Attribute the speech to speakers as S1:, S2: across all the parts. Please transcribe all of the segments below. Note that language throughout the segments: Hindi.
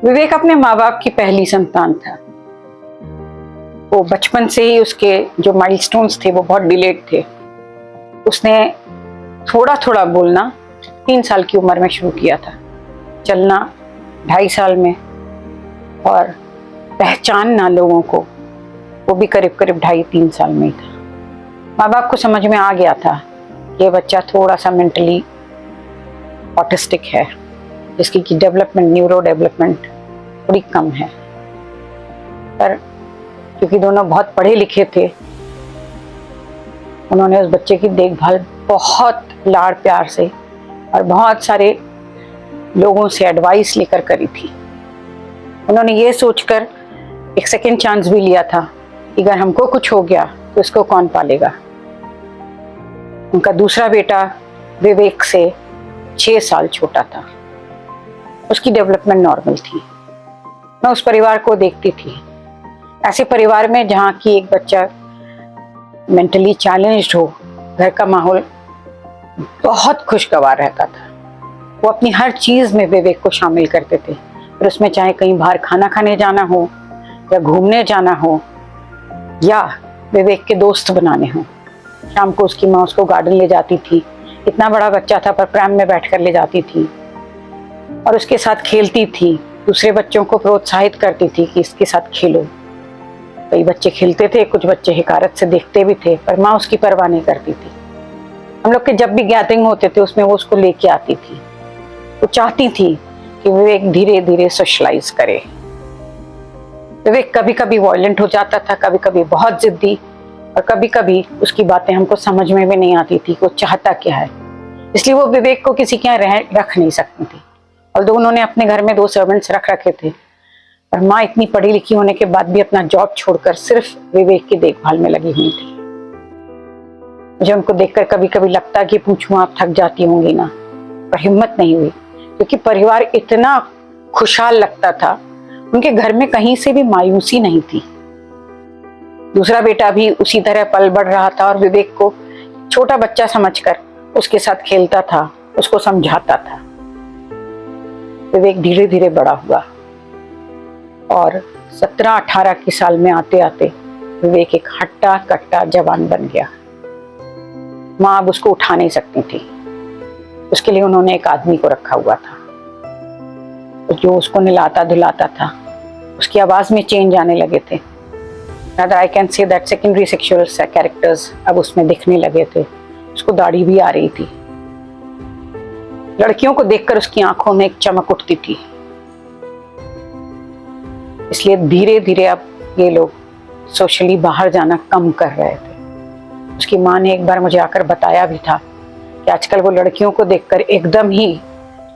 S1: विवेक अपने माँ बाप की पहली संतान था। वो बचपन से ही उसके जो माइलस्टोन्स थे वो बहुत डिलेड थे। उसने थोड़ा थोड़ा बोलना 3 साल की उम्र में शुरू किया था, चलना 2.5 साल में, और पहचानना लोगों को वो भी करीब करीब 2.5-3 साल में ही था। माँ बाप को समझ में आ गया था कि ये बच्चा थोड़ा सा मेंटली ऑटिस्टिक है, जिसकी की डेवलपमेंट, न्यूरो डेवलपमेंट थोड़ी कम है। पर क्योंकि दोनों बहुत पढ़े लिखे थे, उन्होंने उस बच्चे की देखभाल बहुत लाड़ प्यार से और बहुत सारे लोगों से एडवाइस लेकर करी थी। उन्होंने ये सोचकर एक सेकेंड चांस भी लिया था कि अगर हमको कुछ हो गया तो इसको कौन पालेगा। उनका दूसरा बेटा विवेक से 6 साल छोटा था। उसकी डेवलपमेंट नॉर्मल थी। मैं उस परिवार को देखती थी। ऐसे परिवार में जहाँ की एक बच्चा मेंटली चैलेंज्ड हो, घर का माहौल बहुत खुशगवार रहता था। वो अपनी हर चीज़ में विवेक को शामिल करते थे, और उसमें चाहे कहीं बाहर खाना खाने जाना हो या घूमने जाना हो या विवेक के दोस्त बनाने हो। शाम को उसकी माँ उसको गार्डन ले जाती थी। इतना बड़ा बच्चा था पर प्रैम में बैठकर ले जाती थी और उसके साथ खेलती थी। दूसरे बच्चों को प्रोत्साहित करती थी कि इसके साथ खेलो। कई बच्चे खेलते थे, कुछ बच्चे हिकारत से देखते भी थे, पर माँ उसकी परवाह नहीं करती थी। हम लोग के जब भी गैदरिंग होते थे उसमें वो उसको लेके आती थी। वो चाहती थी कि विवेक धीरे धीरे सोशलाइज करे। विवेक कभी कभी वॉयलेंट हो जाता था, कभी कभी बहुत जिद्दी, और कभी कभी उसकी बातें हमको समझ में भी नहीं आती थी कि वो चाहता क्या है। इसलिए वो विवेक को किसी के यहाँ रख नहीं सकती थी। और उन्होंने अपने घर में 2 सर्वेंट्स रख रखे थे, और माँ इतनी पढ़ी लिखी होने के बाद भी अपना जॉब छोड़कर सिर्फ विवेक की देखभाल में लगी हुई थी। मुझे उनको देखकर कभी कभी लगता कि पूछूं आप थक जाती होंगी ना, पर हिम्मत नहीं हुई, क्योंकि परिवार इतना खुशहाल लगता था। उनके घर में कहीं से भी मायूसी नहीं थी। दूसरा बेटा भी उसी तरह पल बढ़ रहा था और विवेक को छोटा बच्चा समझकर उसके साथ खेलता था, उसको समझाता था। विवेक धीरे धीरे बड़ा हुआ और 17-18 के साल में आते आते विवेक एक हट्टा कट्टा जवान बन गया। माँ अब उसको उठा नहीं सकती थी। उसके लिए उन्होंने एक आदमी को रखा हुआ था जो उसको नहलाता धुलाता था। उसकी आवाज में चेंज आने लगे थे। Rather I can say that secondary sexual characters अब उसमें दिखने लगे थे। उसको दाढ़ी भी आ रही थी। लड़कियों को देखकर उसकी आंखों में एक चमक उठती थी। इसलिए धीरे धीरे अब ये लोग सोशली बाहर जाना कम कर रहे थे। उसकी माँ ने एक बार मुझे आकर बताया भी था कि आजकल वो लड़कियों को देखकर एकदम ही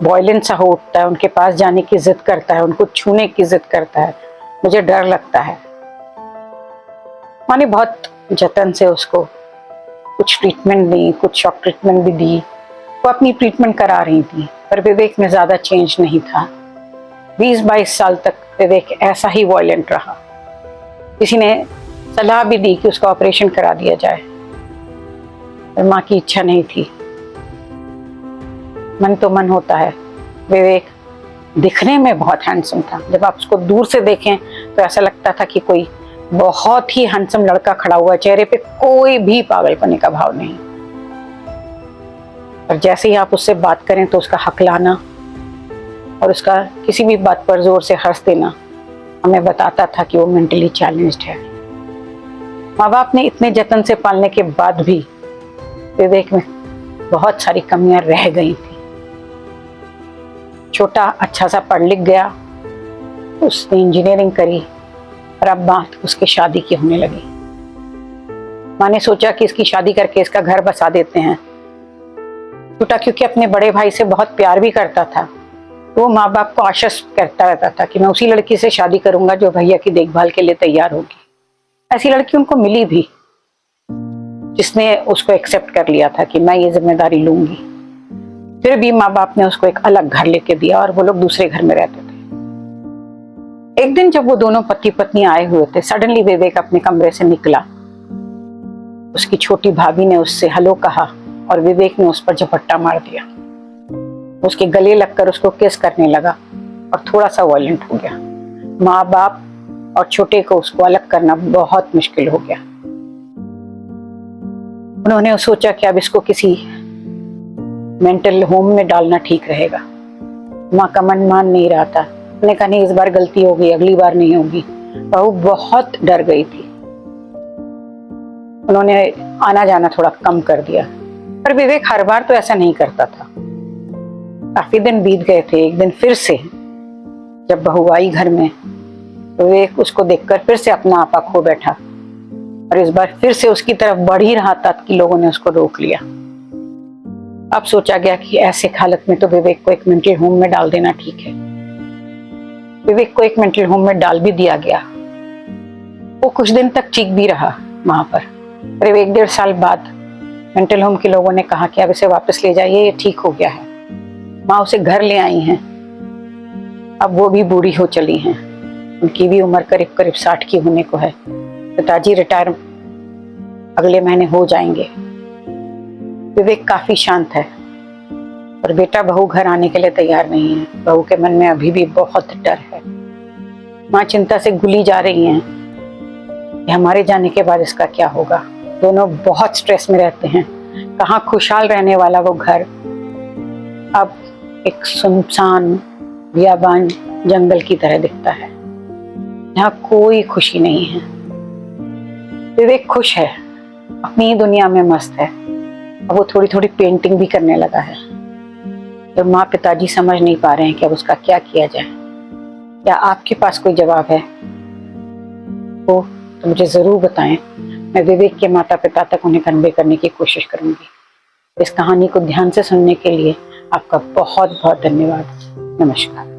S1: वॉयलेंट सा हो उठता है, उनके पास जाने की जिद करता है, उनको छूने की जिद करता है। मुझे डर लगता है। माँ ने बहुत जतन से उसको कुछ ट्रीटमेंट दी, कुछ शॉक ट्रीटमेंट भी दी। वो अपनी ट्रीटमेंट करा रही थी, पर विवेक में ज्यादा चेंज नहीं था। 20-22 साल तक विवेक ऐसा ही वॉयलेंट रहा। किसी ने सलाह भी दी कि उसका ऑपरेशन करा दिया जाए, पर माँ की इच्छा नहीं थी। मन तो मन होता है। विवेक दिखने में बहुत हैंडसम था। जब आप उसको दूर से देखें तो ऐसा लगता था कि कोई बहुत ही हैंडसम लड़का खड़ा हुआ, चेहरे पे कोई भी पागलपने का भाव नहीं। और जैसे ही आप उससे बात करें तो उसका हकलाना और उसका किसी भी बात पर जोर से हंस देना हमें बताता था कि वो मेंटली चैलेंज्ड है। माँ बाप ने इतने जतन से पालने के बाद भी विवेक में बहुत सारी कमियां रह गई थी। छोटा अच्छा सा पढ़ लिख गया, उसने इंजीनियरिंग करी, और अब बात उसकी शादी की होने लगी। माँ ने सोचा कि इसकी शादी करके इसका घर बसा देते हैं। छोटा क्योंकि अपने बड़े भाई से बहुत प्यार भी करता था, वो माँ बाप को आश्वस्त करता रहता था कि मैं उसी लड़की से शादी करूंगा जो भैया की देखभाल के लिए तैयार होगी। ऐसी लड़की उनको मिली भी, जिसने उसको एक्सेप्ट कर लिया था कि मैं ये जिम्मेदारी लूंगी। फिर भी माँ बाप ने उसको एक अलग घर लेके दिया और वो लोग दूसरे घर में रहते थे। एक दिन जब वो दोनों पति पत्नी आए हुए थे, सडनली विवेक अपने कमरे से निकला। उसकी छोटी भाभी ने उससे हेलो कहा और विवेक ने उस पर झपट्टा मार दिया। उसके गले लगकर उसको किस करने लगा और थोड़ा सा वायलेंट हो गया। माँ बाप और छोटे को उसको अलग करना बहुत मुश्किल हो गया। उन्होंने सोचा कि अब इसको किसी मेंटल होम में डालना ठीक रहेगा। माँ का मन मान नहीं रहा था। उन्होंने कहा नहीं, इस बार गलती हो गई, अगली बार नहीं होगी। बहू बहुत डर गई थी। उन्होंने आना जाना थोड़ा कम कर दिया, पर विवेक हर बार तो ऐसा नहीं करता था। काफी दिन बीत गए थे। एक दिन फिर से जब बहू आई घर में, विवेक उसको देखकर फिर से अपना आपा खो बैठा, और इस बार फिर से उसकी तरफ बढ़ ही रहा था कि लोगों ने उसको रोक लिया। अब सोचा गया कि ऐसे हालत में तो विवेक को एक मेंटल होम में डाल देना ठीक है। विवेक को एक मेंटल होम में डाल भी दिया गया। वो कुछ दिन तक ठीक भी रहा वहां पर। करीब 1-1.5 साल बाद मेंटल होम के लोगों ने कहा कि अब इसे वापस ले जाइए, ये ठीक हो गया है। माँ उसे घर ले आई हैं। अब वो भी बूढ़ी हो चली हैं। उनकी भी उम्र करीब करीब 60 की होने को है। पिताजी रिटायर अगले महीने हो जाएंगे। विवेक काफी शांत है, और बेटा बहू घर आने के लिए तैयार नहीं है। बहू के मन में अभी भी बहुत डर है। माँ चिंता से घुली जा रही हैं कि हमारे जाने के बाद इसका क्या होगा। दोनों बहुत स्ट्रेस में रहते हैं। कहाँ खुशहाल रहने वाला वो घर अब एक सुनसान बियाबान जंगल की तरह दिखता है। यहाँ कोई खुशी नहीं है। विवेक खुश है, अपनी ही दुनिया में मस्त है। अब वो थोड़ी थोड़ी पेंटिंग भी करने लगा है। तो माँ पिताजी समझ नहीं पा रहे हैं कि अब उसका क्या किया जाए। क्या आपके पास कोई जवाब है तो मुझे जरूर बताएं। मैं विवेक के माता पिता तक उन्हें कन्वे करने की कोशिश करूंगी। इस कहानी को ध्यान से सुनने के लिए आपका बहुत बहुत धन्यवाद। नमस्कार।